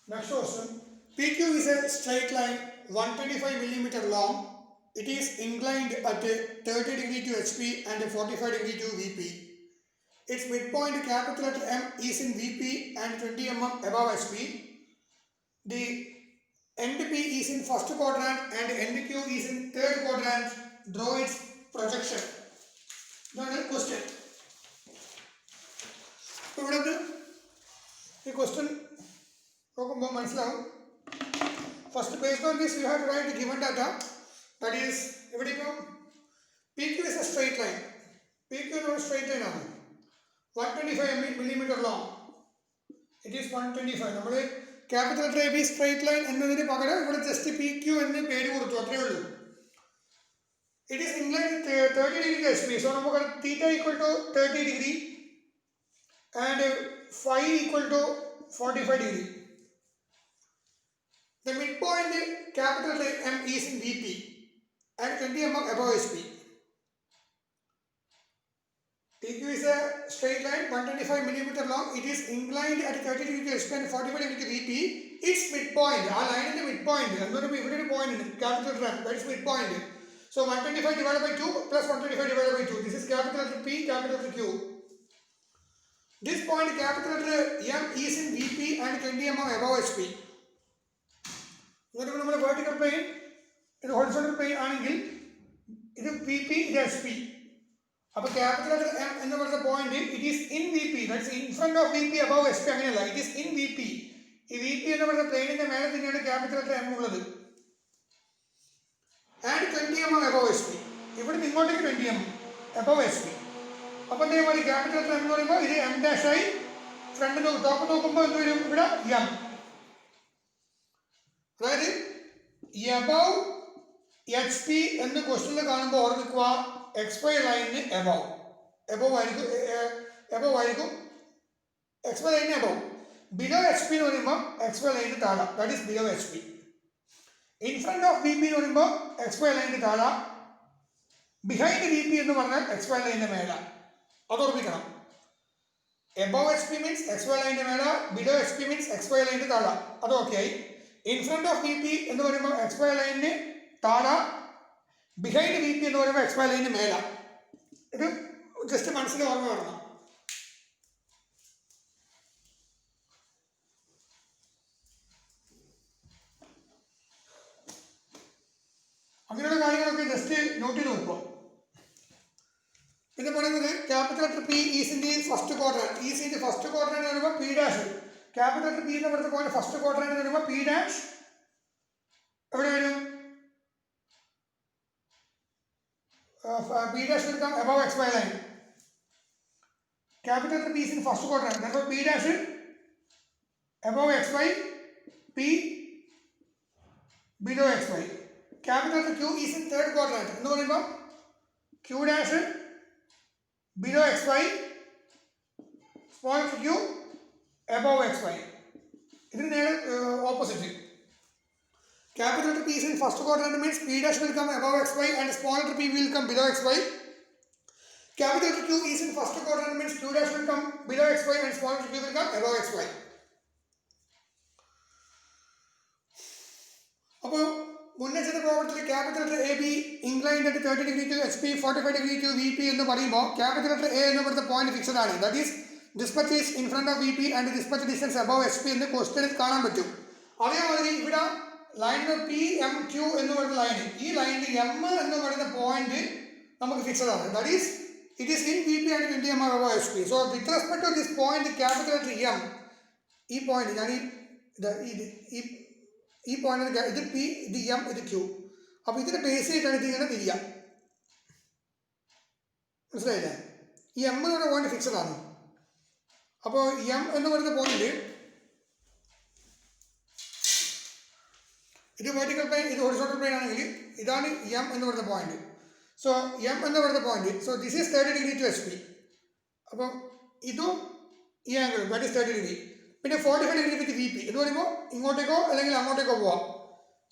Next question. PQ is a straight line 125 millimeter long. It is inclined at 30 degree to HP and 45 degree to VP. Its midpoint capital letter M is in VP and 20 mm above HP. The end P is in first quadrant and end Q is in third quadrant. Draw its projection. ഇതാണ് question. ഇപ്പോൾ ഇവിടെ ഈ question നോക്കുമ്പോൾ മനസ്സിലാവും. First, based on this, you have to write the given data. That is, ഇവിടെ ഇപ്പോൾ PQ is a straight line. PQ is a straight line ആണ്. 125 millimeter long. It is 125. നമ്മൾ capital letter A B straight line എന്നതിന് പകരം ഇവിടെ just P Q എന്ന് പേര് കൊടുത്തു, അത്രയേ ഉള്ളൂ. It is inclined 30 degree to HP. So നമുക്ക് theta equal to 30 degree and phi equal to 45 degree. The midpoint capital letter M is in VP and 20 mm above HP. PQ is a straight line 125 millimeter long. It is inclined at 30 degree to HP and 45 degree to VP. Its midpoint, ആ ലൈനിന്റെ midpoint, എന്തൊരു ഇവിടെ ഒരു point ഉണ്ട്, capital letter M, that is midpoint. So 125 divided by 2 plus 125 divided by 2. This is capital letter P, capital letter Q. This point capital letter M is in VP and 20 mm above HP. ഇങ്ങനെ നമ്മൾ vertical plane, ഇത് horizontal plane ആണെങ്കിൽ ഇത് V P, ഇത് S P. അപ്പോൾ capital letter M എന്ന് പറയുന്ന point it is in V P, that's in front of V P above S P. അങ്ങനെയല്ല, it is in V P. ഈ V P എന്ന് പറയുന്ന പ്ലെയിനിന്റെ മേലെ തന്നെയാണ് ക്യാപിറ്റൽ ലെറ്റർ എം ഉള്ളത്. And 20 mm above S P. ഇവിടുന്ന് ഇങ്ങോട്ടേക്ക് 20 mm അബവ് എസ് പി. അപ്പോൾ അതേപോലെ ക്യാപിറ്റൽ ലെറ്റർ എം എന്ന് പറയുമ്പോൾ ഇത് എം ഡാഷ് ആയി ഫ്രണ്ട് ടോപ്പ് നോക്കുമ്പോൾ എന്ത് വരും, ഇവിടെ എം. അതായത് എബവ് എച്ച് പി എന്ന് ക്വസ്റ്റ്യനിൽ കാണുമ്പോൾ ഓർമ്മിക്കുക, എക്സ് വൈ ലൈനിന് എബവ് ആയിരിക്കും എക്സ് വൈ ലൈനിന് എബവ്. ബിലോ എച്ച് പി എന്ന് പറയുമ്പോൾ എക്സ് വൈ ലൈനിന് താഴെ, that is below H P. In front of V P എന്ന് പറയുമ്പോൾ എക്സ് വൈ ലൈനിന് താഴെ. ബിഹൈൻഡ് വി പി എന്ന് പറഞ്ഞാൽ എക്സ് വൈ ലൈനിന്റെ മേലെ, അത് ഓർമ്മിക്കണം. Above H P means X Y ലൈനിന്റെ മേലെ, below H P means X Y ലൈനിന്റെ താഴെ, അത് ഓക്കെ ആയി. In front of V P എന്ന് പറയുമ്പോൾ എക്സ് വൈ ലൈനിന് താഴെ, ബിഹൈൻഡ് വി പി എന്ന് പറയുമ്പോൾ എക്സ് വൈ ലൈനിന് മേലെ. ഇത് ജസ്റ്റ് മനസ്സിൽ ഓർമ്മ വേണം. അങ്ങനെയുള്ള കാര്യങ്ങളൊക്കെ ജസ്റ്റ് നോട്ട് ചെയ്ത് നോക്കുക. പിന്നെ പറയുന്നത് capital letter P is in the first quadrant. Is in the first quadrant എന്ന് പറയുമ്പോൾ P dash. Capital letter P എന്ന് പറയുന്ന പോയിന്റ് ഫസ്റ്റ് ക്വാഡ്രന്റ് എന്ന് പറയുമ്പോൾ പി ഡാഷ് എവിടെ വരും, പി ഡാഷ് എടുക്കാം above X Y line. Capital letter P is in first quadrant, therefore P dash above X Y, P below X Y. Capital letter Q is in third quadrant എന്ന് പറയുമ്പോൾ Q dash below X Y, small Q above X Y. ഇതിന് നേരെ opposite. Capital letter P is in first quadrant means P dash will come above xy and small letter p will come below xy. Capital letter Q is in first quadrant means Q dash will come below xy and small letter q will come above xy. അപ്പോൾ മുന്നേ ചെയ്ത പ്രോബ്ലത്തിൽ capital letter A B inclined at 30 degree to HP 45 degree to VP എന്ന് പറയുമ്പോൾ capital letter A എന്ന് പറയുന്ന point fixed ആണ്. That is this much is in front of VP and this much distance above HP എന്ന് ക്വസ്റ്റ്യനിൽ കാണാൻ പറ്റും. അതേമാതിരി ഇവിടെ ലൈനിൽ പി എം ക്യൂ എന്ന് പറയുന്ന ലൈന്, ഈ ലൈനിൽ എം എന്ന് പറയുന്ന പോയിന്റ് നമുക്ക് ഫിക്സഡ് ആണ്. That is it is in V P and 20 mm above HP. So with respect to this point capital letter M, ഈ പോയിന്റ് ഞാൻ ഈ പോയിന്റ് ഇത് പി, ഇത് എം, ഇത് ക്യൂ. അപ്പോൾ ഇതിനെ ബേസ് ചെയ്തിട്ടാണ് ഇതിങ്ങനെ തിരിയുക. മനസ്സിലായില്ലേ? ഈ എം എന്ന് പറയുന്ന പോയിന്റ് ഫിക്സഡ് ആണ്. അപ്പോൾ എം എന്ന് പറയുന്ന പോയിന്റ് ഇത് വെർട്ടിക്കൽ പ്ലെയിൻ, ഇത് ഹൊറിസോണ്ടൽ പ്ലെയിൻ ആണെങ്കിൽ ഇതാണ് എം എന്ന് പറയുന്ന പോയിന്റ്. സോ എം എന്ന് പറയുന്ന point, so this is 30 degree to HP. അപ്പം ഇതും ഈ ആംഗിൾ ദാറ്റ് ഈസ് 30 degree. പിന്നെ 45 degree വിത്ത് വി പി എന്ന് പറയുമ്പോൾ ഇങ്ങോട്ടേക്കോ അല്ലെങ്കിൽ അങ്ങോട്ടേക്കോ പോവാം.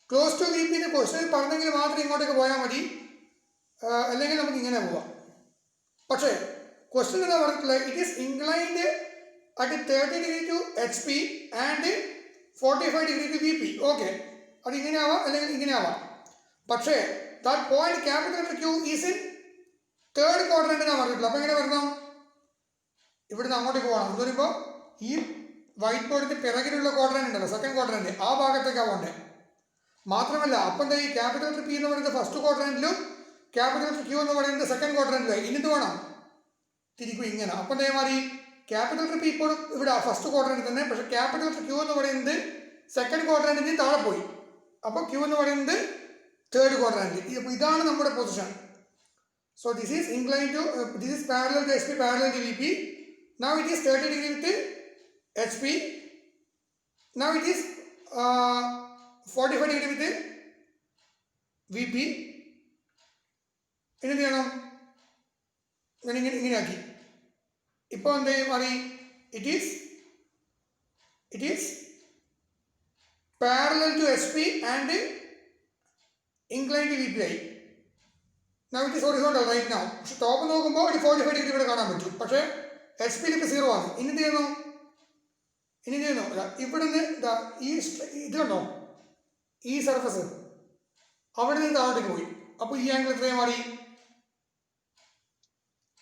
ക്ലോസ് ടു വി പി എന്ന് ക്വസ്റ്റ്യൻ പറഞ്ഞെങ്കിൽ മാത്രം ഇങ്ങോട്ടേക്ക് പോയാൽ മതി, അല്ലെങ്കിൽ നമുക്ക് ഇങ്ങനെ പോവാം. പക്ഷേ ക്വസ്റ്റ്യൻ എന്താ പറഞ്ഞിട്ടുള്ളത്, it is inclined at 30 degree to HP and 45 degree to VP. Okay, അത് ഇങ്ങനെ ആവാം അല്ലെങ്കിൽ ഇങ്ങനെ ആവാം. പക്ഷേ that point capital letter Q is in third quadrant ഞാൻ പറഞ്ഞിട്ടില്ല. അപ്പോൾ എങ്ങനെ വരണം? ഇവിടുന്ന് അങ്ങോട്ടേക്ക് പോകണം എന്ന് പറയുമ്പോൾ ഈ വൈറ്റ് ബോർഡിന്റെ പിറകിലുള്ള ക്വാഡ്രന്റ് ഉണ്ടല്ലോ, സെക്കൻഡ് ക്വാഡ്രന്റ്, ആ ഭാഗത്തേക്കാണ് പോകേണ്ടത്. മാത്രമല്ല അപ്പം ഈ ക്യാപിറ്റൽ ലെറ്റർ P എന്ന് പറയുന്നത് ഫസ്റ്റ് ക്വാഡ്രന്റിലും ക്യാപിറ്റൽ ലെറ്റർ Q എന്ന് പറയുന്നത് സെക്കൻഡ് ക്വാഡ്രന്റിലും. ഇനിത് വേണം തിരിക്കും ഇങ്ങനെ. അപ്പം മാറി ക്യാപിറ്റൽ ലെറ്റർ P ഇപ്പോഴും ഇവിടെ ഫസ്റ്റ് ക്വാഡ്രന്റ് തന്നെ, പക്ഷേ ക്യാപിറ്റൽ ലെറ്റർ Q എന്ന് പറയുന്നത് സെക്കൻഡ് ക്വാഡ്രന്റിന് താഴെ പോയി. അപ്പോൾ Q എന്ന് പറയുന്നത് തേർഡ് ക്വാഡ്രന്റ്. അപ്പോൾ ഇതാണ് നമ്മുടെ position. So this is incline to this is parallel to SP, parallel to VP. Now it is 30 degree with HP. Now it is 45 degree with VP. ഇനി എന്ത് ചെയ്യണം? ഇങ്ങനെ ആക്കി. ഇപ്പോൾ എന്ത് മാറി? It is parallel to SP and incline to VP ആയി. Now it is horizontal right now. പക്ഷെ ടോപ്പ് നോക്കുമ്പോൾ ഒരു 45 ഡിഗ്രി ഇവിടെ കാണാൻ പറ്റും. പക്ഷേ SP ലേക്ക് 0 ആണ്. ഇനി എന്ത് ചെയ്യുന്നു? ഇവിടുന്ന് ഈ ഇത് കണ്ടോ, ഈ സർഫസ് അവിടെ നിന്ന് താഴോട്ടേക്ക് പോയി. അപ്പോൾ ഈ ആംഗിൾ എത്രയായി മാറി?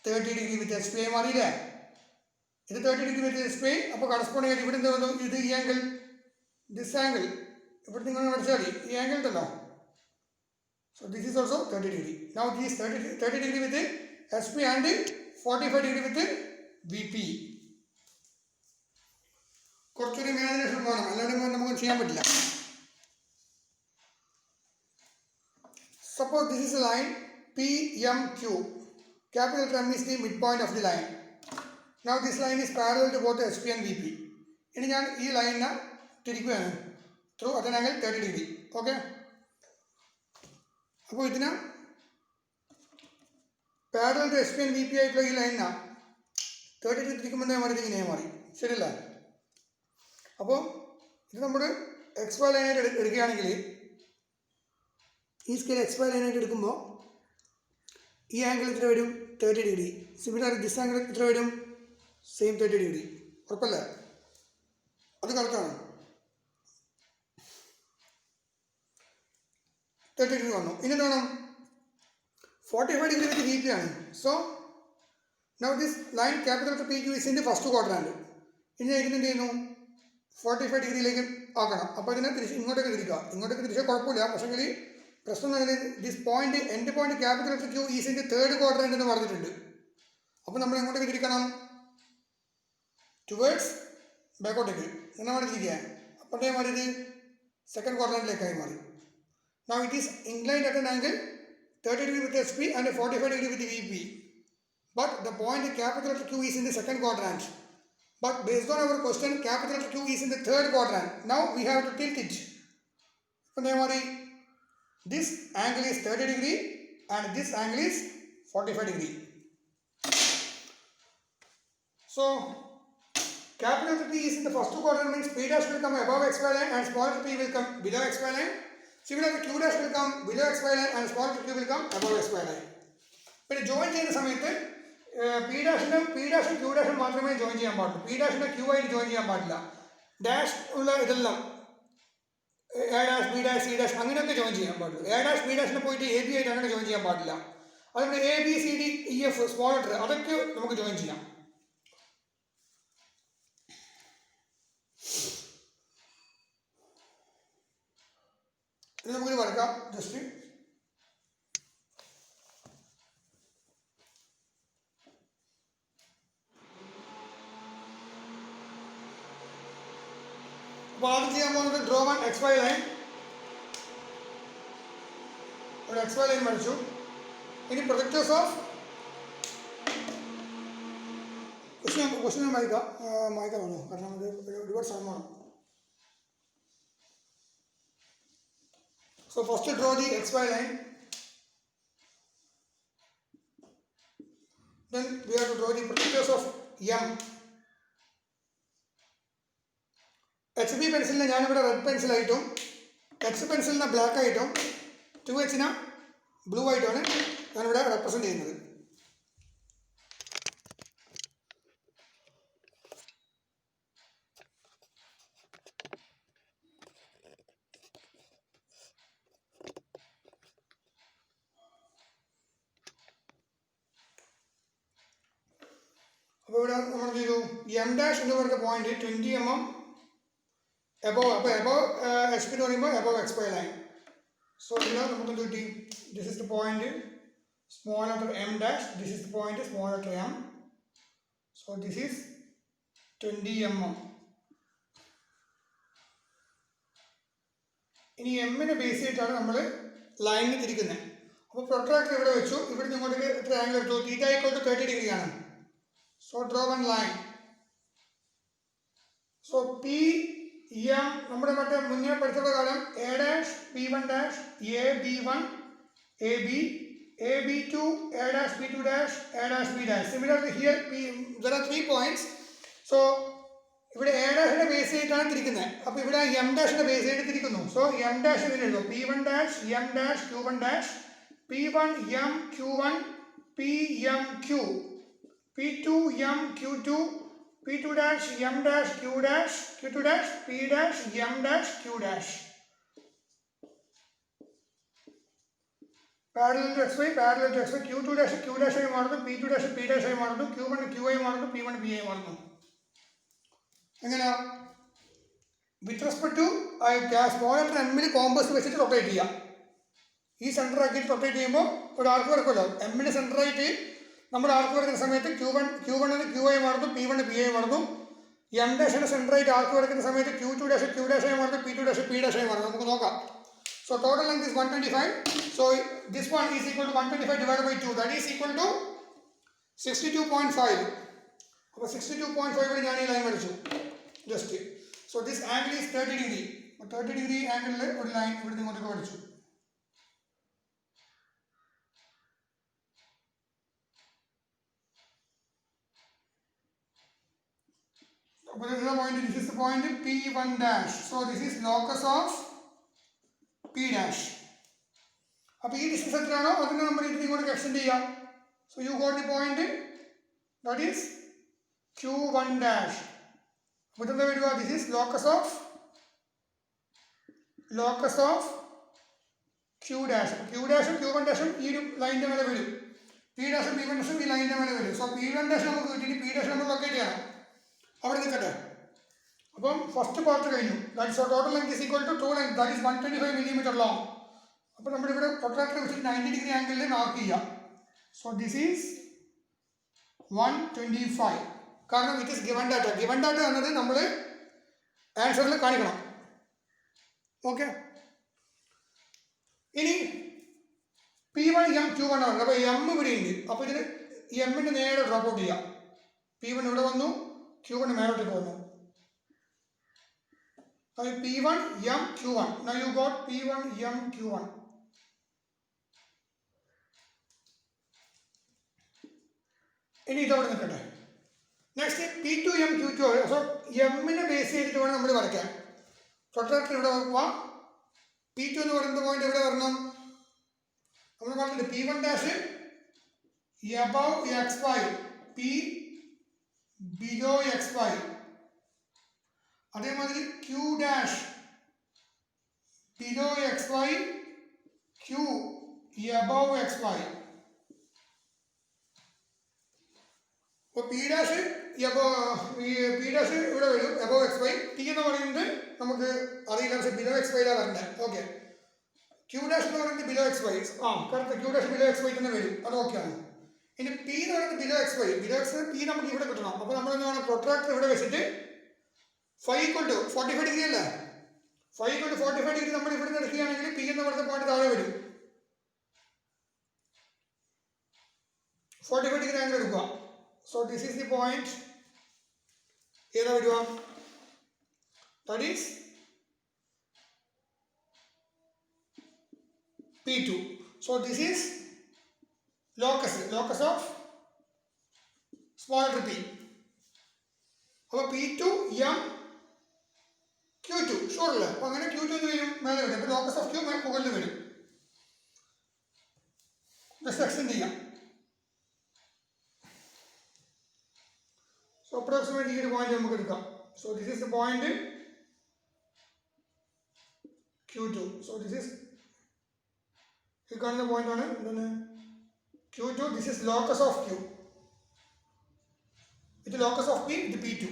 30 ഡിഗ്രി വിത്ത് SP ആയി മാറിയില്ലേ? ഇത് 30 ഡിഗ്രി വിത്ത് SP. അപ്പോൾ കറസ്പോണ്ടിങ് ആയിട്ട് ഇവിടെ എന്ത് വന്നു? ഇത് ഈ ആംഗിൾ, ദിസ് ആംഗിൾ ഇവിടെ നിങ്ങൾ പഠിച്ചാൽ മതി. ഈ ആംഗിൾ ഉണ്ടല്ലോ. So this is also 30 degree. Now this 30 degree with SP and 45 degree with VP. കുറച്ചൊരു ഇമാജിനേഷൻ വേണം, അല്ലാതെ നമുക്ക് ചെയ്യാൻ പറ്റില്ല. Suppose this is a line PMQ. Capital letter M is the midpoint of the line. Now this line is parallel to both SP and VP. ഇനി ഞാൻ ഈ ലൈനിനെ തിരിക്കുകയാണ് through at an angle 30 degree. Okay, അപ്പോൾ ഇതിന് parallel to SP and VP ആയിട്ടുള്ള ഈ ലൈനിനാ 30 degree തിരിക്കുമ്പോൾ മാറി ഇങ്ങനെ മാറി. ശരിയല്ല? അപ്പോൾ ഇത് നമ്മൾ XY ലൈനായിട്ട് എടുക്കുകയാണെങ്കിൽ ഈ സ്കെയിൽ XY ലൈനായിട്ട് എടുക്കുമ്പോൾ ഈ ആംഗിൾ എത്ര വരും? 30 ഡിഗ്രി. സിമിലർ ദിസ് ആംഗിൾ എത്ര വരും? Same 30 degree. ഉറപ്പല്ല? അത് കറക്റ്റാണ്. 30 ഡിഗ്രി വന്നു. ഇനി എന്ത് വേണം? 45 ഡിഗ്രി വിത്ത് VP ആണ്. So now this line capital letter PQ is in the first quadrant. ഇനി ഇതിന് എന്ത് ചെയ്യുന്നു? 45 ഡിഗ്രിയിലേക്ക് ആക്കണം. അപ്പോൾ ഇതിനെ ഇങ്ങോട്ടേക്ക് തിരിക്കുക. ഇങ്ങോട്ടേക്ക് തിരിച്ചാൽ കുഴപ്പമില്ല. പക്ഷേങ്കിൽ പ്രശ്നം എന്ന് പറഞ്ഞാൽ this point, end point capital letter Q is in the third quadrant എന്ന് പറഞ്ഞിട്ടുണ്ട്. അപ്പോൾ നമ്മൾ എങ്ങോട്ടേക്ക് തിരിക്കണം? ടുവേർഡ്സ് ബാക്കോട്ടേക്ക്. എന്നാ വേണ്ടി തിരിക്കുക. അപ്പോഴേ മാറി ഇത് സെക്കൻഡ് ക്വാഡ്രന്റിലേക്കായി മാറി. Now it is inclined at an angle 30 degree with SP and 45 degree with VP. But the point capital letter Q is in the second quadrant. But based on our question, capital letter Q is in the third quadrant. Now we have to tilt it. This angle is 30 degree and this angle is 45 degree. So capital letter P is in the first quadrant, means P dash will come above XY line and small p will come below XY line. Similarly, Q dash will come below XY line and small q will come above XY line. പിന്നെ join ചെയ്യുന്ന സമയത്ത് P ഡാഷും Q ഡാഷും മാത്രമേ join ചെയ്യാൻ പാടുള്ളൂ. P ഡാഷിനെ Q ആയിട്ട് join ചെയ്യാൻ പാടില്ല. Dash ഉള്ള ഇതെല്ലാം A dash B dash C dash അങ്ങനെയൊക്കെ ജോയിൻ ചെയ്യാൻ പാടുള്ളൂ. A ഡാഷ് B ഡാഷിനെ പോയിട്ട് AB ആയിട്ട് അങ്ങനെ ജോയിൻ ചെയ്യാൻ പാടില്ല. അതുകൊണ്ട് ABCDEF സ്മോൾ ലെറ്റർ അതൊക്കെ നമുക്ക് ജോയിൻ ചെയ്യാം. ഇത് നമുക്കിത് വരക്കാം. ജസ്റ്റ് അപ്പോൾ ആദ്യം ചെയ്യാൻ പോകുന്നത് ഡ്രോ വൺ XY ലൈൻ. ഒരു XY ലൈൻ വരച്ചു. ഇനി പ്രൊജക്ടേഴ്സ് ഓഫ് ക്വസ്റ്റ്യൻ വായിക്കാമോ? കാരണം ഇത് ഒരുപാട് സമയമാണ്. So first draw the XY line. Then we have to draw the projectors of M. HB പെൻസിലിനെ ഞാനിവിടെ റെഡ് പെൻസിലായിട്ടും X പെൻസിലിനെ ബ്ലാക്ക് ആയിട്ടും 2H ബ്ലൂ ആയിട്ടാണ് ഞാനിവിടെ റെപ്രസെൻറ്റ് ചെയ്യുന്നത്. എം ഡാഷ് എന്ന് പറയുന്ന പോയിന്റ് 20 mm എബോവ്. അപ്പോൾ എബോവ് എച്ച് പി എന്ന് പറയുമ്പോൾ എബോവ് എക്സ്പൈ ലൈൻ. സോ ഇവിടെ നമുക്ക് എന്ത് കിട്ടി? This is the point small letter M dash, this is the point small letter M. So this is 20 mm. ഇനി എമ്മിനെ ബേസ് ചെയ്തിട്ടാണ് നമ്മൾ ലൈനിൽ തിരിക്കുന്നത്. അപ്പോൾ പ്രൊട്രാക്ടർ ഇവിടെ വെച്ചു, ഇവിടെ ഇങ്ങോട്ടേക്ക് എത്ര ആംഗിൾ എടുത്തു? തീറ്റ ഈക്വൽ ടു 30 ഡിഗ്രി ആണ്. So draw one line. So P M നമ്മുടെ മറ്റേ മുന്നേ പഠിച്ചുള്ള കാലം A dash B one dash A B one A B A B two A dash B two dash A dash B dash. Similarly here there are 3 points. So ഇവിടെ A ഡാഷിന്റെ base ചെയ്തിട്ടാണ് തിരിക്കുന്നത്. അപ്പോൾ ഇവിടെ എം ഡാഷിന്റെ ബേസ് ചെയ്തിട്ട് തിരിക്കുന്നു. So M dash ഇതിന് എഴുതും P one dash M dash Q one dash P one M Q one P M Q P two M Q two P two dash M dash Q dash Q two dash P dash M dash Q dash. Parallel to X Y parallel to X Y. Q two dash Q dash ആയി മാറുന്നു, P two dash P dash ആയി മാറുന്നു, Q one Q ആയി മാറുന്നു, P one P ആയി മാറുന്നു. എങ്ങനെയാ? With respect to small letter എമ്മിൽ കോമ്പസ് വെച്ചിട്ട് റൊട്ടേറ്റ് ചെയ്യാം. ഈ സെൻറ്റർ ആക്കിയിട്ട് റൊട്ടേറ്റ് ചെയ്യുമ്പോൾ ഒരു ആർക്ക് വരക്കുമല്ലോ. എമ്മിന് സെൻറ്ററായിട്ട് നമ്മൾ ആർക്ക് വരക്കുന്ന സമയത്ത് ക്യൂ വണ്ണിന് ക്യൂ ആയി മാറുന്നു, പി വൺ പി ആയി മാറുന്നു. എം ഡാഷിന് സെൻറ്ററായിട്ട് ആർക്ക് വരക്കുന്ന സമയത്ത് ക്യൂ ടു ഡാഷ് ആയി മാറുന്നു, P two dash P dash ആയി മാറുന്നു. നമുക്ക് നോക്കാം. So total length is 125. So this one is equal to 125 divide by 2, that is equal to 62.5. അപ്പോൾ 62.5 ഇവിടെ ഞാൻ ഈ ലൈൻ വരച്ചു just. So this angle is 30 degree. 30 degree ആംഗിളിൽ ഒരു ലൈൻ ഇവിടെ ഇങ്ങോട്ടേക്ക് വരച്ചു. അപ്പോൾ this is the point, this is the point P1 dash. So this is locus of P dash. അപ്പോൾ ഈ ഡിസ്റ്റൻസ് എത്രയാണോ അതിനെ നമ്മൾ ഇങ്ങോട്ട് എക്സ്റ്റെൻഡ് ചെയ്യാം. So you got the point that is Q1 dash. അപ്പോൾ ഇതെന്താ വരിക? This is locus of Q dash. Q ഡാഷും Q1 ഡാഷും ഈ ഒരു ലൈനിൻ്റെ മേലെ വരും. P ഡാഷും P1 ഡാഷും ഈ ലൈനിൻ്റെ മേലെ വരും. സോ P1 ഡാഷ് നമുക്ക് കിട്ടി, P ഡാഷ് നമ്മൾ ലൊക്കേറ്റ് ചെയ്യണം. അവിടെ നിൽക്കട്ടെ. അപ്പം ഫസ്റ്റ് പാർട്ട് കഴിഞ്ഞു. That so total length is equal to true length that is 125 millimeter long. അപ്പോൾ നമ്മളിവിടെ പ്രൊട്രാക്ടർ വെച്ചിട്ട് 90 ഡിഗ്രി ആംഗിളിൽ മാർക്ക് ചെയ്യാം. So this is 125. കാരണം it is given data. Given data എന്നത് നമ്മൾ ആൻസറിൽ കാണിക്കണം. ഓക്കെ. ഇനി P1 M Q1 ആണ്. അപ്പോൾ എം ഇവിടെ ഉണ്ട്. അപ്പോൾ ഇതിന് എമ്മിൻ്റെ നേരെ ഡ്രോപ്പ് ഔട്ട് ചെയ്യാം. P1 ഇവിടെ വന്നു, Q1 മേലോട്ടേക്ക് വന്നു. P1 M Q1. Now you got P1 M Q1. ഇനി ഇതവിടെ നിൽക്കട്ടെ. Next P2 M Q2. So എമ്മിനെ ബേസ് ചെയ്തിട്ട് വേണം നമ്മൾ വരയ്ക്കാൻ. പ്രൊട്രാക്ടർ ഇവിടെ വയ്ക്കുക. P2 എന്ന് പറയുന്ന പോയിന്റ് എവിടെ വരണം? നമ്മൾ പറഞ്ഞിട്ട് P1 dash above XY, P below XY. അതേമാതിരി Q dash below XY, Q above XY. അപ്പോൾ P ഡാഷ് ഇവിടെ വരും എബവ് XY. T എന്ന് പറയുന്നത് നമുക്ക് അറിയില്ല, പക്ഷേ ബിലോ XYയിലാണ് വരണ്ടേ. ഓക്കെ. Q ഡാഷ് എന്ന് പറയുന്നത് below XY. Correct. Q dash below XY തന്നെ വരും. അത് ഓക്കെയാണ്. ഇനി P എന്ന് പറയുന്നത് below XY. Below XY P നമുക്ക് ഇവിടെ കിട്ടണം. അപ്പോൾ നമ്മൾ എന്താണ് പ്രൊട്രാക്ടർ ഇവിടെ വെച്ചിട്ട് 5 = 45 ഡിഗ്രി അല്ലേ? 5 = 45 ഡിഗ്രി നമ്മൾ ഇവിടെ നിന്ന് എടുക്കുകയാണെങ്കിൽ P എന്ന് പറയുന്ന പോയിന്റ് താഴെ വരും. 45 ഡിഗ്രി ആംഗിൾ എടുക്കുക. So this is the point. ഏതാ വരിക? That is P2. So this is locus of small letter p. അപ്പോൾ P2 M Q2 ഷുവർ അല്ലേ? അപ്പോൾ അങ്ങനെ Q2 എന്ന് വരും, മേലെ വരും. അപ്പോൾ ലോക്കസ് ഓഫ് Q മുകളിൽ വരും. ജസ്റ്റ് എക്സ്റ്റെൻഡ് ചെയ്യാം. സോ അപ്രോക്സിമേറ്റ് ഈ ഒരു പോയിന്റ് നമുക്ക് എടുക്കാം. So this is the point Q2. So this is ഈ കാണുന്ന പോയിന്റ് ആണ് എന്താണ് Q2. This is locus of Q. ഇത് ലോക്കസ് ഓഫ് പി, ഇത് P2.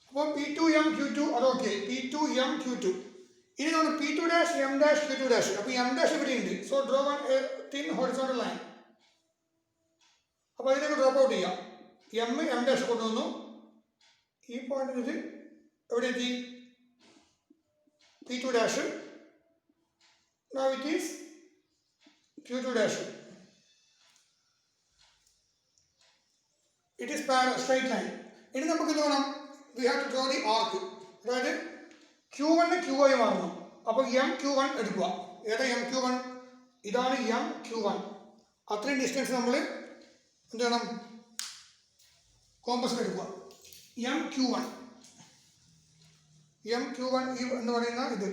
അപ്പോൾ P2M Q2 അതൊക്കെ P2M Q2. ഇനി നമ്മൾ P2 dash M dash Q2 dash. അപ്പോൾ M ഡാഷ് ഇവിടെ ഉണ്ട്. So draw one thin horizontal line. അപ്പോൾ അതിലേക്ക് ഡ്രോപ്പ് ഔട്ട് ചെയ്യാം. M ഡാഷ് കൊണ്ടുവന്നു. ഈ പോയിന്റിൽ ഇത് എവിടെ എത്തി? P2 dash. Now it is Q2 dash. It is straight line. ഇനി നമുക്ക് എന്ത് വേണം? We have to draw the arc. അതായത് Q1 Q ആയി മാറണം. അപ്പോൾ MQ1 എടുക്കുക. ഏതാ MQ1? ഇതാണ് MQ1. അത്രയും ഡിസ്റ്റൻസ് നമ്മൾ എന്ത് വേണം? കോമ്പസ് എടുക്കുക. MQ1 എന്ന് പറയുന്ന ഇത്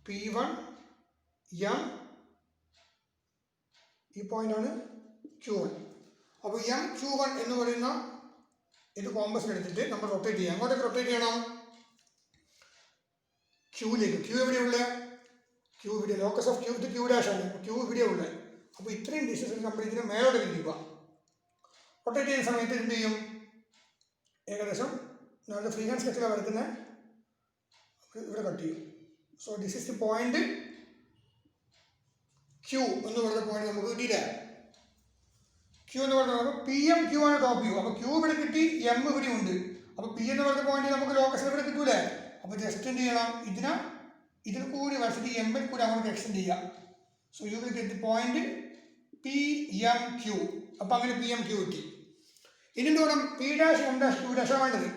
P1 M ഈ പോയിന്റാണ് Q1. അപ്പോൾ MQ1 എന്ന് പറയുന്ന ഇത് കോമ്പസ് എടുത്തിട്ട് നമ്മൾ റൊട്ടേറ്റ് ചെയ്യാം. അങ്ങോട്ടേക്ക് റൊട്ടേറ്റ് ചെയ്യണം. ക്യൂവിലേക്ക്. ക്യൂ എവിടെയുള്ള? ക്യൂ ഇവിടെ. ലോക്കസ് ഓഫ് ക്യൂ ഇത് Q ഡാഷ് ആണ്. ക്യൂ ഇവിടെ ഉള്ളത്. അപ്പോൾ ഇത്രയും ഡിസ്റ്റൻസ് നമ്മൾ ഇതിന് മേലോട്ട് ഇരിക്കുക. റൊട്ടേറ്റ് ചെയ്യുന്ന സമയത്ത് എന്ത് ചെയ്യും? ഏകദേശം നമ്മുടെ ഫ്രീ ഹാൻഡ് സ്കെച്ചിലാണ് വരയ്ക്കുന്നത്. ഇവിടെ കട്ട് ചെയ്യും. So this is the point Q എന്ന് പറയുന്ന പോയിന്റ് നമുക്ക് കിട്ടിയില്ല. Q എന്ന് പറയുന്നത് PMQ ആണ് ടോപ്പ് വ്യൂ. അപ്പോൾ Q ഇവിടെ കിട്ടി, M ഇവിടെ ഉണ്ട്. അപ്പോൾ P എന്ന് പറയുന്ന പോയിന്റ് നമുക്ക് ലോക്കസ് ഇവിടെ കിട്ടൂലേ. അപ്പോൾ ജസ്റ്റ് എന്ത് ചെയ്യണം? ഇതിൽ കൂടി വരച്ചിട്ട് M ൽ കൂടി അങ്ങോട്ട് എക്സ്റ്റെൻഡ് ചെയ്യാം. So you will get the point PMQ. അപ്പോൾ അങ്ങനെ PMQ കിട്ടി. ഇനി എന്ത് വേണം? P dash M dash Q dash വേണ്ടത്.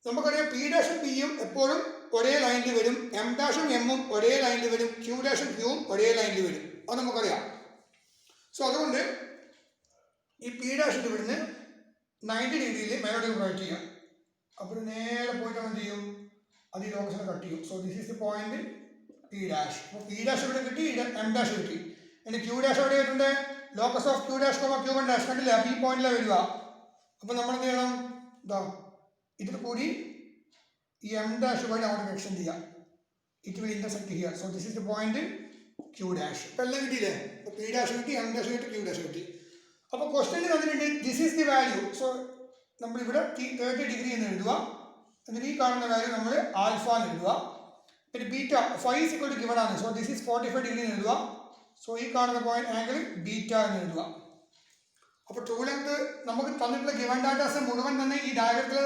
നമുക്കറിയാം P ഡാഷും Pയും എപ്പോഴും ഒരേ ലൈനിൽ വരും. M ഡാഷും Mഉം ഒരേ ലൈനിൽ വരും. Q ഡാഷും Qയും ഒരേ ലൈനിൽ വരും. അത് നമുക്കറിയാം. സോ അതുകൊണ്ട് ഈ P ഡാഷിൻ്റെ ഇവിടുന്ന് 90 ഡിഗ്രിയിൽ മേലോട്ട് പ്രൊജക്റ്റ് ചെയ്യാം. അപ്പോൾ നേരെ പോയിട്ട് എന്ത് ചെയ്യും? അത് ഈ ലോക്കസിനെ കട്ട് ചെയ്യും. So this is the point P dash. അപ്പോൾ P ഡാഷ് ഇവിടെ കിട്ടി, M ഡാഷ് കിട്ടി. ഇനി Q ഡാഷ് എവിടെ ആയിട്ടുണ്ട്? Locus of Q dash Q1 dash കണ്ടില്ല? അപ്പോൾ ഈ പോയിന്റിലാണ് വരിക. അപ്പോൾ നമ്മൾ എന്ത് ചെയ്യണം? ഇതാ ഇതിൽ കൂടി ഈ M ഡാഷ് വഴി അങ്ങോട്ട് എക്സ്റ്റെൻഡ് ചെയ്യാം. It will intersect here. So this is the point Q dash. ഇപ്പോൾ എല്ലാം കിട്ടിയില്ലേ? അപ്പോൾ P ഡാഷ് കിട്ടി, M ഡാഷ് കിട്ടി, Q ഡാഷ് കിട്ടി. അപ്പോൾ ക്വസ്റ്റ്യനിൽ വന്നിട്ടുണ്ട് this is the value. So നമ്മളിവിടെ 30 ഡിഗ്രി എന്ന് എഴുതുക. എന്നിട്ട് ഈ കാണുന്ന വാല്യൂ നമ്മൾ ആൽഫ എന്ന് എഴുതുക. പിന്നെ beta phi is equal to given ആണ്. സോ ദിസ് ഈസ് 45 ഡിഗ്രി എന്ന് എഴുതുക. സോ ഈ കാണുന്ന പോയിന്റ് ആംഗിൾ ബീറ്റ എന്ന് എഴുതുക. അപ്പോൾ ട്രൂ ലെങ്ത് നമുക്ക് തന്നിട്ടുള്ള ഗിവൺ ഡാറ്റാസ് മുഴുവൻ തന്നെ ഈ ഡയഗ്രത്തിൽ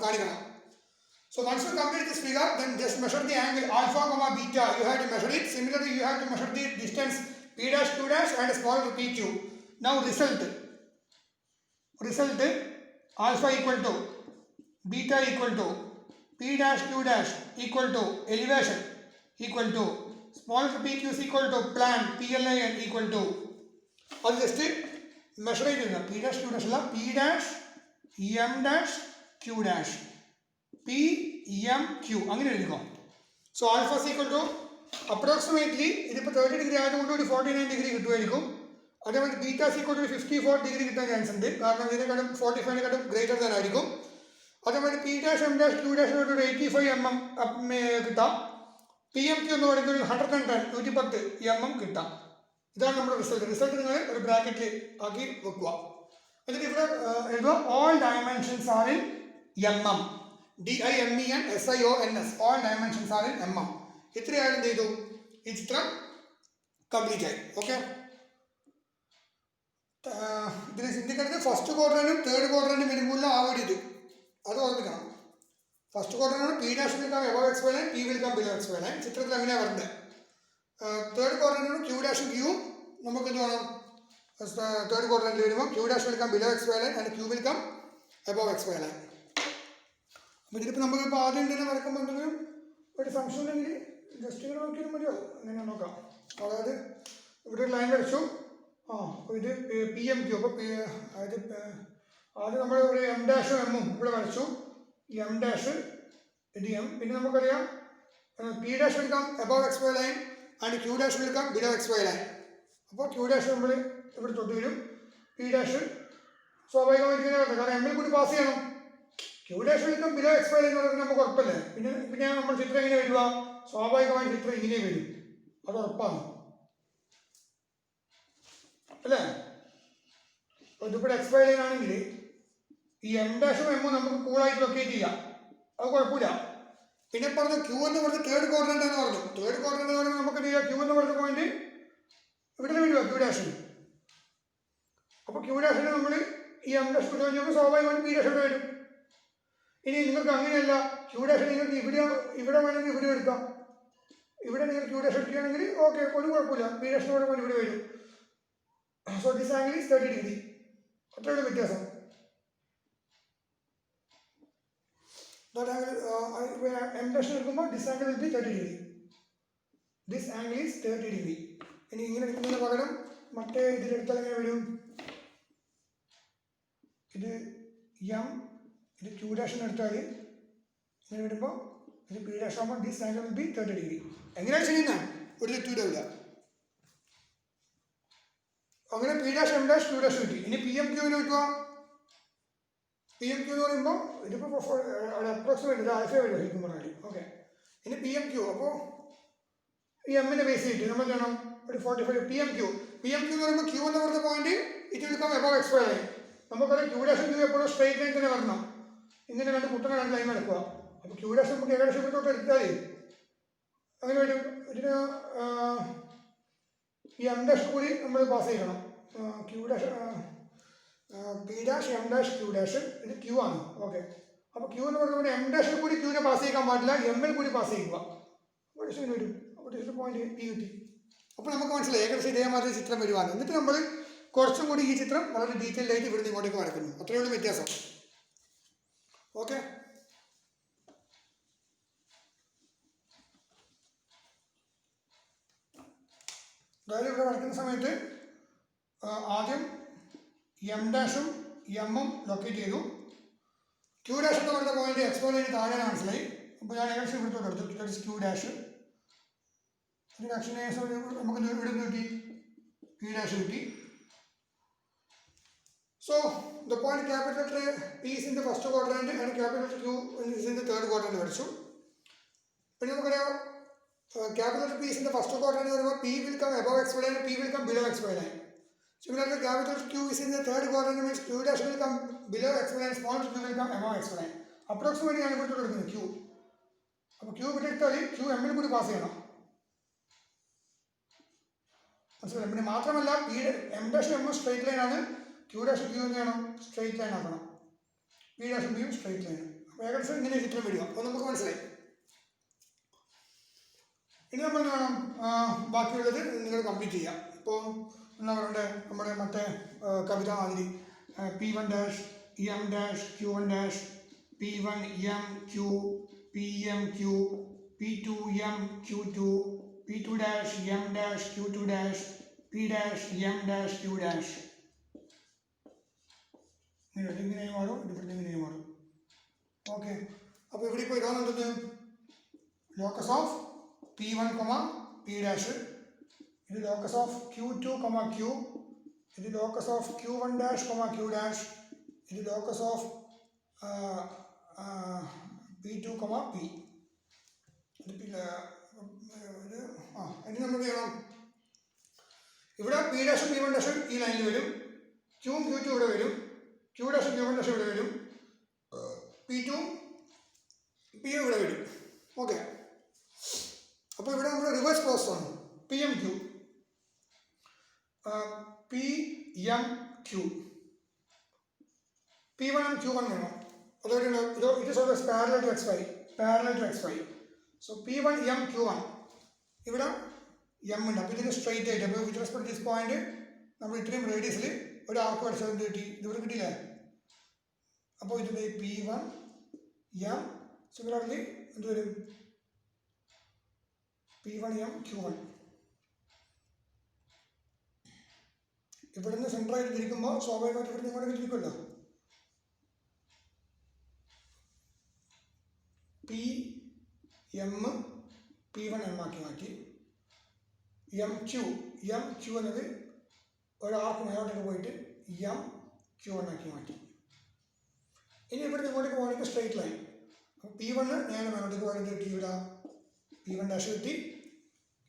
കാണിക്കണം. So once you complete this figure, then just measure the angle alpha comma beta. You have to measure it. Similarly, you have to measure the distance P dash Q dash and small PQ. Now result alpha equal to beta equal to P dash Q dash equal to elevation equal to small PQ is equal to plan PLAN equal to. അത് just measure ചെയ്തിരുന്ന P dash Q dash അല്ല, P dash M dash Q dash PMQ അങ്ങനെ എഴുതുക. So alpha equal to approximately ഇതിപ്പോൾ 30 degree ആയതുകൊണ്ട് ഒരു 49 degree കിട്ടുമായിരിക്കും. അതേപോലെ ബീറ്റ ഈക്വൽ ടു 54 ഡിഗ്രി കിട്ടാൻ ചാൻസ് ഉണ്ട്. കാരണം ഇതിനെക്കാളും 45നെക്കാളും ഗ്രേറ്റർ ദാൻ ആയിരിക്കും. അതേപോലെ P dash M dash Q ഡാഷിനോട് ഒരു 85 mm കിട്ടാം. PMQ എന്ന് പറയുന്നത് ഒരു 110 110 mm കിട്ടാം. ഇതാണ് നമ്മുടെ റിസൾട്ട് നിങ്ങൾ ഒരു ബ്രാക്കറ്റിൽ ആക്കി വെക്കുക. എന്നിട്ട് ഇവിടെ എഴുതുക all dimensions are in mm. DIMEN SIONS all dimensions are in mm. ഇത്രയായാലും എന്ത് ചെയ്തു? ഈ ചിത്രം കംപ്ലീറ്റ് ആയി. ഓക്കെ, ഇതിന് ചിന്തിക്കുന്നത് ഫസ്റ്റ് ക്വാഡ്രന്റും തേർഡ് ക്വാഡ്രന്റും വരുമ്പോൾ ആവരുത്. അത് ഓർമ്മിക്കണം. First quadrant P dash will come above X Y line, P will come below X Y line. ചിത്രത്തിൽ അങ്ങനെയാണ് വരുന്നത്. തേർഡ് ക്വാഡ്രന്റിനും Q ഡാഷും Qയും നമുക്ക് എന്ത് വേണം? തേർഡ് ക്വാഡ്രന്റിൽ വരുമ്പോൾ Q dash will come below X Y line and Q will come above X Y line. അപ്പോൾ ഇതിലിപ്പോൾ നമുക്കിപ്പോൾ ആദ്യം തന്നെ വരക്കുമ്പോൾ എന്തെങ്കിലും ഒരു സംശയം ഉണ്ടെങ്കിൽ ജസ്റ്റ് ഇങ്ങനെ നോക്കിയാലും മതിയോ? അങ്ങനെ നോക്കാം. അതായത് ഇവിടെ ഒരു ലൈൻ വരച്ചു. അപ്പോൾ ഇത് PMQ. അപ്പോൾ അതായത് ആദ്യം നമ്മൾ ഇവിടെ M ഡാഷും എമ്മും ഇവിടെ വരച്ചു. M ഡാഷ് ഇത് M. പിന്നെ നമുക്കറിയാം P dash will come above X Y line and Q dash will come below X Y line. അപ്പോൾ Q ഡാഷ് നമ്മൾ ഇവിടെ തൊട്ട് വരും. P ഡാഷ് സ്വാഭാവികമായിട്ട് ഇങ്ങനെ വരണം, കാരണം എമ്മിൽ കൂടി പാസ് ചെയ്യണം. Q dash will come below X Y line എന്ന് പറയുന്നത് നമുക്ക് ഉറപ്പല്ലേ. പിന്നെ നമ്മൾ ചിത്രം എങ്ങനെ വരിക? സ്വാഭാവികമായി ചിത്രം ഇങ്ങനെ വരും, അത് ഉറപ്പാണ്. അല്ലേ? ഇതിപ്പോൾ എക്സ്പയർ ലൈൻ ആണെങ്കിൽ ഈ എം ഡാഷും എമ്മും നമുക്ക് കൂളായിട്ട് ലൊക്കേറ്റ് ചെയ്യാം, അത് കുഴപ്പമില്ല. പിന്നെ പറഞ്ഞ ക്യൂ എന്ന് പറഞ്ഞ തേർഡ് ക്വാഡ്രന്റ് എന്ന് പറഞ്ഞു. തേർഡ് ക്വാഡ്രന്റ് എന്ന് പറയുമ്പോൾ നമുക്ക് എന്ത് ചെയ്യാം, ക്യൂ എന്ന് പറഞ്ഞ പോയിന്റ് ഇവിടെ വരുമോ ക്യൂ ഡാഷിന്. അപ്പോൾ ക്യൂ ഡാഷിന് നമ്മൾ ഈ എം ഡാഷ് കൊടുത്തു കഴിഞ്ഞാൽ സ്വാഭാവികമായിട്ട് പി ഡാഷ് ഇവിടെ വരും. ഇനി നിങ്ങൾക്ക് അങ്ങനെയല്ല, ക്യൂ ഡാഷ് നിങ്ങൾക്ക് ഇവിടെ വേണമെങ്കിൽ ഇവിടെ എടുക്കാം. ഇവിടെ നിങ്ങൾ ക്യൂ ഡാഷ് എടുക്കുകയാണെങ്കിൽ ഓക്കെ, ഒരു കുഴപ്പമില്ല, പി ഡാഷിന് പറയുമ്പോൾ ഇവിടെ വരും. So this angle is 30 degree. അത്രയുള്ള വ്യത്യാസം. എം ഡാഷ് എടുക്കുമ്പോൾ this angle will be 30 degree. This angle is 30 degree. ഇനി ഇങ്ങനെ എടുക്കുന്നതിന് പകരം മറ്റേ ഇതിലെടുത്താൽ എങ്ങനെ വരും? ഇത് എം, ഇത് ക്യൂ ഡാഷിന് എടുത്താൽ ഇങ്ങനെ വരുമ്പോൾ ഇത് പി ഡാഷ് ആകുമ്പോൾ this angle will be 30 degree. എങ്ങനെയാണ് ചെയ്യുന്നത്? ഒരു തെറ്റൂരില്ല. അങ്ങനെ P dash M dash Q dash കിട്ടി. ഇനി പി എം ക്യൂവിന് കിട്ടുക. പി എം ക്യൂ എന്ന് പറയുമ്പോൾ ഇതിപ്പോൾ അപ്രോക്സിമേറ്റ് ഇത് ആൽഫ വരും ശരിക്കും പറഞ്ഞാൽ. ഓക്കെ, ഇനി പി എം ക്യൂ. അപ്പോൾ ഈ എമ്മിനെ ബേസ് ചെയ്തിട്ട് നമ്മൾ ചെയ്യണം ഒരു 45 P M Q. P M Q എന്ന് പറയുമ്പോൾ ക്യൂ എന്ന് പറഞ്ഞ point it will come above X Y line. നമുക്കറിയാം ക്യൂ ഡാഷും ക്യൂ എപ്പോഴും സ്ട്രൈറ്റ് ലൈൻ തന്നെ വരണം. ഇങ്ങനെ രണ്ട് കുട്ടനെ രണ്ട് ലൈൻ എടുക്കുക. അപ്പോൾ ക്യൂ ഡാഷ് നമുക്ക് ഏകദേശം ഇവിടോട്ട് എടുത്താൽ അങ്ങനെ വരും. ഇതിന് ഈ എം ഡാഷ് കൂടി നമ്മൾ പാസ് ചെയ്യണം. Q dash P dash M dash Q dash ഇത് ക്യൂ ആണ്. ഓക്കെ, അപ്പോൾ ക്യൂ എന്ന് പറയുമ്പോൾ എം ഡാഷിൽ കൂടി ക്യൂവിനെ പാസ് ചെയ്യാൻ പാടില്ല, എമ്മിൽ കൂടി പാസ് ചെയ്യുക. വരും. അപ്പോൾ പോയിന്റ് പി കിട്ടി. അപ്പോൾ നമുക്ക് മനസ്സിലായി ഏകദേശം ഇതേമാതിരി ചിത്രം വരുവാണ്. എന്നിട്ട് നമ്മൾ കുറച്ചും കൂടി ഈ ചിത്രം വളരെ ഡീറ്റെയിൽഡ് ആയിട്ട് ഇവിടുന്ന് ഇങ്ങോട്ടേക്ക് വരക്കുന്നു. അത്രയുള്ള വ്യത്യാസം. ഓക്കെ, അതായത് ഇവിടെ വരയ്ക്കുന്ന സമയത്ത് ആദ്യം എം ഡാഷും എമ്മും ലൊക്കേറ്റ് ചെയ്തു. ക്യൂ ഡാഷ് എന്ന് പറയുന്ന പോയിന്റ് എക്സ്പ്ലോർ ചെയ്ത് താഴെ മനസ്സിലായി. അപ്പോൾ ഞാൻ ഏകദേശം ഇവിടുത്തോട്ട് എടുത്തു. ക്യൂ ഡാഷ് ഇതിന് ആക്ഷൻ നമുക്ക് ഇവിടെ നിന്ന് കിട്ടി, പി ഡാഷ് കിട്ടി. So the point capital P is in the first quadrant and capital Q is in the third quadrant വരച്ചു. പിന്നെ നമുക്കറിയാം capital P is in the first quadrant എന്ന് പറയുമ്പോൾ P will come above X Y line, P will come below X Y line. Similarly, capital Q is in the third quadrant means Q dash will come below x line, small q will come above x line. Approximately ആണ് ഇവിടെ എടുക്കുന്നത് Q. അപ്പോൾ Q ഇവിടെ എടുത്താൽ Q M ൽ കൂടി pass ചെയ്യണം. മനസ്സിലായി? പിന്നെ മാത്രമല്ല M dash M straight line ആണ്, Q ഡാഷ് Q എന്ത് ചെയ്യണം? സ്ട്രൈറ്റ് ലൈൻ ആക്കണം. പി ഡാഷ് പിയും സ്ട്രൈറ്റ് ലൈൻ. അപ്പോൾ ഏകദേശം ഇങ്ങനെ ചിത്രം വരിക. അപ്പോൾ നമുക്ക് മനസ്സിലായി. ഇനി നമ്മൾ എന്ത് വേണം? ബാക്കിയുള്ളത് നിങ്ങൾ കംപ്ലീറ്റ് ചെയ്യാം. ഇപ്പോൾ എന്താ പറയണ്ടേ, നമ്മുടെ മറ്റേ കവിത മാതിരി P1 dash M dash Q1 dash P1 M Q P M Q P2 M Q2 P2 dash M dash Q2 dash P dash M dash Q dash. ഇങ്ങനെയും മാറും, ഡിഫറെൻ്റ് ഇങ്ങനെയും മാറും. ഓക്കെ, അപ്പോൾ ഇവിടെ ഇപ്പോൾ ഇതാണ് എന്തത് locus of P1, P dash. ഇത് ലോക്കസ് ഓഫ് Q2, Q. ഇത് locus of Q1 dash, Q dash. ഇത് ലോക്കസ് ഓഫ് P2, P. ഇനി നമ്മൾ ചെയ്യണം, ഇവിടെ P ഡാഷും P1 ഡാഷും ഈ ലൈനിൽ വരും, Qയും Q2 ഇവിടെ വരും, Q ഡാഷും Q1 ഡാഷും ഇവിടെ വരും, P2 P ഇവിടെ വരും. ഓക്കെ, അപ്പോൾ ഇവിടെ നമ്മൾ റിവേഴ്സ് പ്രോസസ് ആണ്. P M Q P1 and Q1 വേണം. അതുകൊണ്ട് it is always parallel to xy. So P1 M Q1 ഇവിടെ M ഉണ്ട്. അപ്പോൾ ഇതിന് സ്ട്രൈറ്റ് ആയിട്ട്, അപ്പോൾ വിത്ത് റെസ്പെക്ട് ദിസ് പോയിന്റ് നമ്മൾ ഇത്രയും റേഡിയസിൽ ഒരു ആർക്ക് വരച്ചത് എന്ത് കിട്ടി? ഇതിവിടെ കിട്ടിയില്ലേ? അപ്പോൾ ഇത് P1 M. സിമിലർലി എന്ത് വരും? P1 M Q1. ഇവിടുന്ന് സെൻട്രായിട്ട് തിരിക്കുമ്പോൾ സ്വാഭാവികമായിട്ട് ഇവിടുന്ന് ഇങ്ങോട്ട് തിരിക്കുമല്ലോ. പി എം P1 M ആക്കി മാറ്റി. എം ക്യൂ എന്നത് ഒരാൾക്ക് മേലോട്ടേക്ക് പോയിട്ട് എം Q1 ആക്കി മാറ്റി. ഇനി ഇവിടുന്ന് ഇങ്ങോട്ടേക്ക് പോകണമെങ്കിൽ സ്ട്രൈറ്റ് ലൈൻ. അപ്പോൾ P1 നേരെ മേലോട്ടേക്ക് പോകണമെങ്കിൽ കിട്ടി, ഇവിടെ P1 ഡാഷ് കിട്ടി.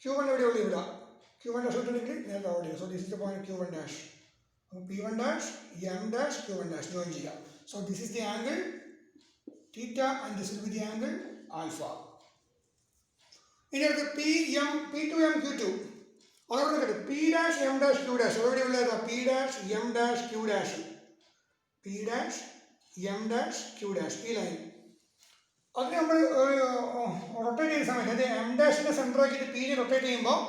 Q1 എവിടെയുള്ളൂ? ഇവിടെ Q1 dash ഇട്ടിട്ടുണ്ടെങ്കിൽ നേരത്തെ ഓർഡർ ചെയ്യാം. So this is the point Q1 dash. P1 dash, M dash, Q1 dash join ചെയ്യാം. So this is the angle theta and this will be the angle alpha. ഇനി അടുത്ത് PM, P2M, Q2. അതോടെ കിട്ടും P dash, M dash, Q dash. എവിടെ ഉള്ളത് P dash, M dash, Q dash. P dash, M dash, Q dash. ഈ line അതിന് നമ്മൾ rotate ചെയ്യുന്ന സമയത്ത് അത് എം ഡാഷിനെ സെൻറ്റർ ആക്കിയിട്ട് പിനെ റൊട്ടേറ്റ് ചെയ്യുമ്പോൾ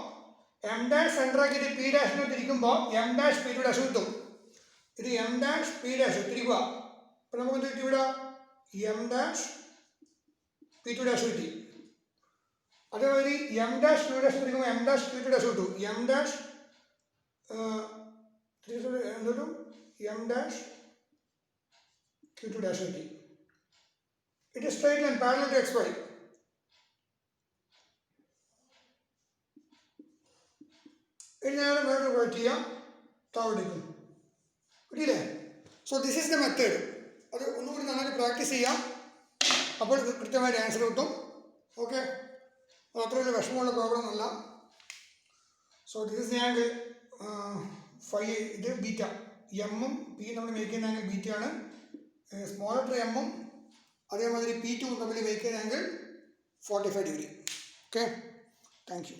എം ഡാഷ് സെൻറ്റർ ആക്കിയിട്ട് പി ഡാഷിനെ തിരിക്കുമ്പോൾ M dash P two dash കിട്ടും. ഇത് എം ഡാഷ് പി ഡാഷ് തിരിക്കുക. അപ്പോൾ നമുക്ക് എന്ത് കിട്ടി ഇവിടെ M dash P two dash കിട്ടി. അതേമാതിരി എം ഡാഷ് ക്യൂ ഡാഷ് തിരിക്കുമ്പോൾ M dash P two dash കിട്ടും. എം ഡാഷ് എന്തൊരു M dash Q two dash കിട്ടി. It is straight line parallel to xy. ഇനി നേരെ വേറെ റൊട്ടേറ്റ് ചെയ്യാം, താഴോട്ടേക്കും കിട്ടിയില്ലേ. So this is the method. അത് ഒന്നുകൂടി നന്നായിട്ട് പ്രാക്ടീസ് ചെയ്യാം, അപ്പോൾ കൃത്യമായിട്ട് ആൻസർ കിട്ടും. ഓക്കെ, അത് അത്ര വലിയ വിഷമമുള്ള പ്രോബ്ലം അല്ല. So this is the angle phi, ഇത് ബീറ്റ. എമ്മും പി നമ്മൾ മേക്ക് ചെയ്യുന്ന ആംഗിൾ ബീറ്റയാണ്. സ്മോൾ ലെറ്റർ എമ്മും അതേമാതിരി P2 തമ്മിൽ മേക്ക് ചെയ്യുന്ന angle 45 degree. Okay, thank you.